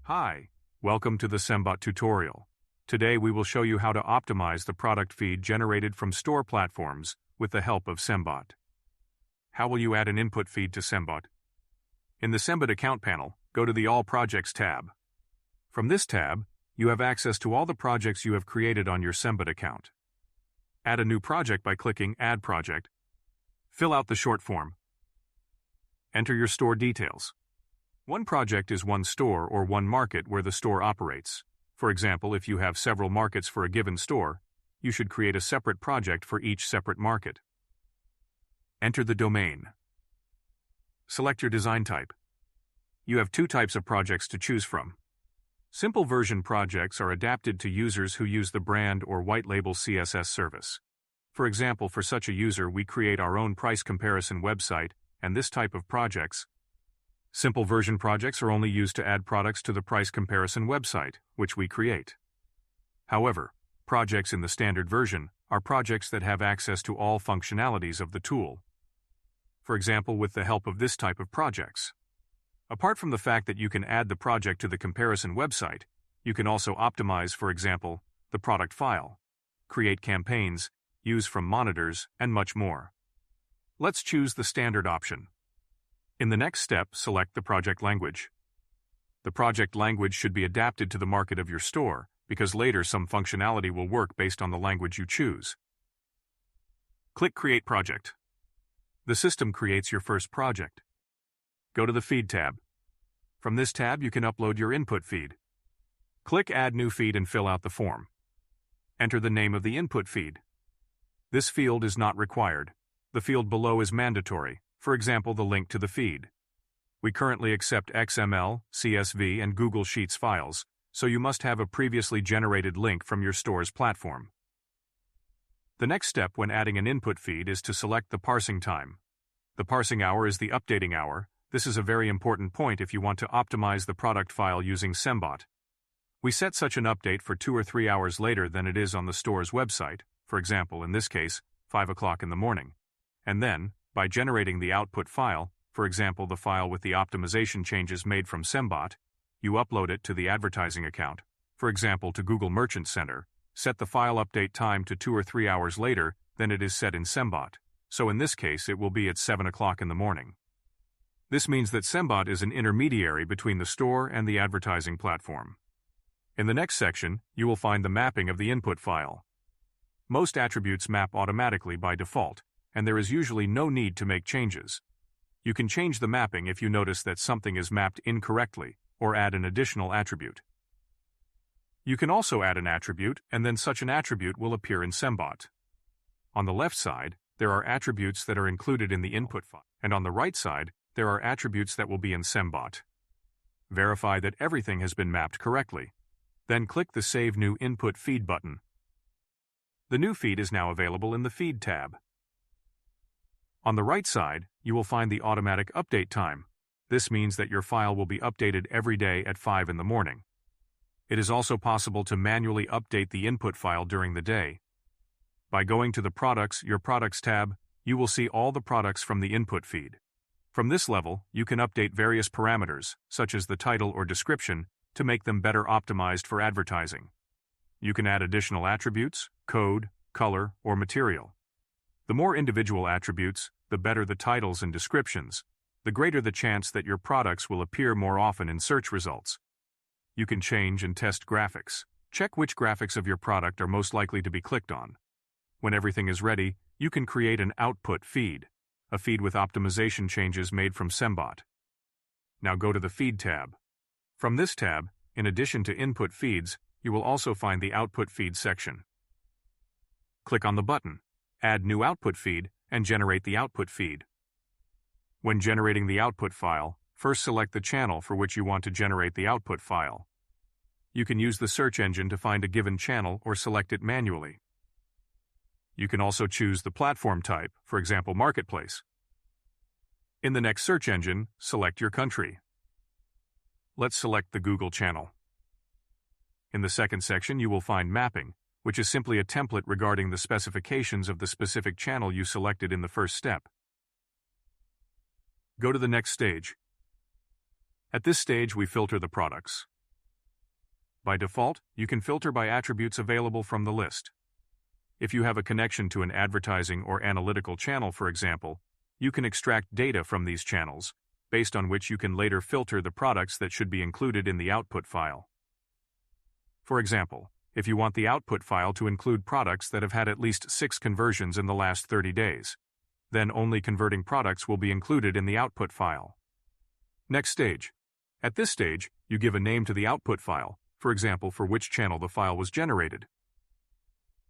Hi, welcome to the Sembot tutorial. Today we will show you how to optimize the product feed generated from store platforms with the help of Sembot. How will you add an input feed to Sembot? In the Sembot account panel, go to the All Projects tab. From this tab, you have access to all the projects you have created on your Sembot account. Add a new project by clicking Add Project. Fill out the short form. Enter your store details. One project is one store or one market where the store operates. For example, if you have several markets for a given store, you should create a separate project for each separate market. Enter the domain. Select your design type. You have two types of projects to choose from. Simple version projects are adapted to users who use the brand or white label CSS service. For example, for such a user, we create our own price comparison website, and this type of projects. Simple version projects are only used to add products to the price comparison website, which we create. However, projects in the standard version are projects that have access to all functionalities of the tool. For example, with the help of this type of projects. Apart from the fact that you can add the project to the comparison website, you can also optimize, for example, the product file, create campaigns, use from monitors, and much more. Let's choose the standard option. In the next step, select the project language. The project language should be adapted to the market of your store, because later some functionality will work based on the language you choose. Click Create Project. The system creates your first project. Go to the Feed tab. From this tab, you can upload your input feed. Click Add New Feed and fill out the form. Enter the name of the input feed. This field is not required. The field below is mandatory, for example, the link to the feed. We currently accept XML, CSV, and Google Sheets files, so you must have a previously generated link from your store's platform. The next step when adding an input feed is to select the parsing time. The parsing hour is the updating hour. This is a very important point if you want to optimize the product file using Sembot. We set such an update for 2 or 3 hours later than it is on the store's website, for example, in this case, 5 o'clock in the morning. And then, by generating the output file, for example the file with the optimization changes made from Sembot, you upload it to the advertising account, for example to Google Merchant Center, set the file update time to 2 or 3 hours later than it is set in Sembot, so in this case it will be at 7 o'clock in the morning. This means that Sembot is an intermediary between the store and the advertising platform. In the next section, you will find the mapping of the input file. Most attributes map automatically by default, and there is usually no need to make changes. You can change the mapping if you notice that something is mapped incorrectly, or add an additional attribute. You can also add an attribute, and then such an attribute will appear in Sembot. On the left side, there are attributes that are included in the input file, and on the right side, there are attributes that will be in Sembot. Verify that everything has been mapped correctly. Then click the Save New Input Feed button. The new feed is now available in the Feed tab. On the right side, you will find the automatic update time. This means that your file will be updated every day at 5 in the morning. It is also possible to manually update the input file during the day. By going to the Your Products tab, you will see all the products from the input feed. From this level, you can update various parameters, such as the title or description, to make them better optimized for advertising. You can add additional attributes, code, color, or material. The more individual attributes, the better the titles and descriptions, the greater the chance that your products will appear more often in search results. You can change and test graphics. Check which graphics of your product are most likely to be clicked on. When everything is ready, you can create an output feed, a feed with optimization changes made from Sembot. Now go to the Feed tab. From this tab, in addition to input feeds, you will also find the Output Feed section. Click on the button, Add New Output Feed, and generate the output feed. When generating the output file, first select the channel for which you want to generate the output file. You can use the search engine to find a given channel or select it manually. You can also choose the platform type, for example Marketplace. In the next search engine, select your country. Let's select the Google channel. In the second section you will find Mapping, which is simply a template regarding the specifications of the specific channel you selected in the first step. Go to the next stage. At this stage we filter the products. By default, you can filter by attributes available from the list. If you have a connection to an advertising or analytical channel, for example, you can extract data from these channels, based on which you can later filter the products that should be included in the output file. For example, if you want the output file to include products that have had at least 6 conversions in the last 30 days, then only converting products will be included in the output file. Next stage. At this stage, you give a name to the output file, for example, for which channel the file was generated.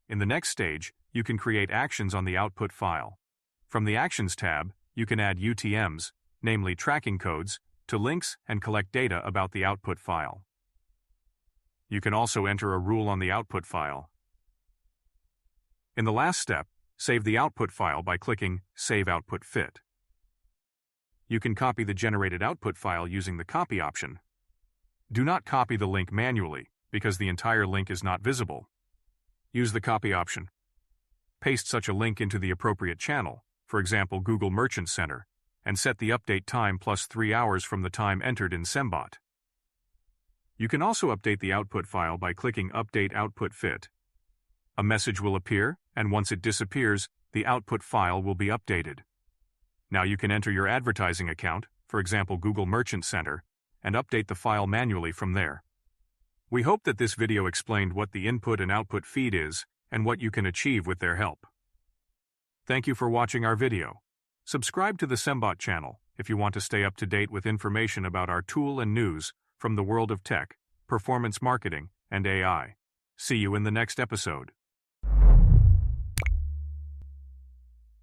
In the next stage, you can create actions on the output file. From the Actions tab, you can add UTMs, namely tracking codes, to links and collect data about the output file. You can also enter a rule on the output file. In the last step, save the output file by clicking Save Output Fit. You can copy the generated output file using the Copy option. Do not copy the link manually, because the entire link is not visible. Use the Copy option. Paste such a link into the appropriate channel, for example Google Merchant Center, and set the update time plus 3 hours from the time entered in Sembot. You can also update the output file by clicking Update Output Fit. A message will appear, and once it disappears, the output file will be updated. Now you can enter your advertising account, for example Google Merchant Center, and update the file manually from there. We hope that this video explained what the input and output feed is and what you can achieve with their help. Thank you for watching our video. Subscribe to the Sembot channel if you want to stay up to date with information about our tool and news from the world of tech, performance marketing, and AI. See you in the next episode.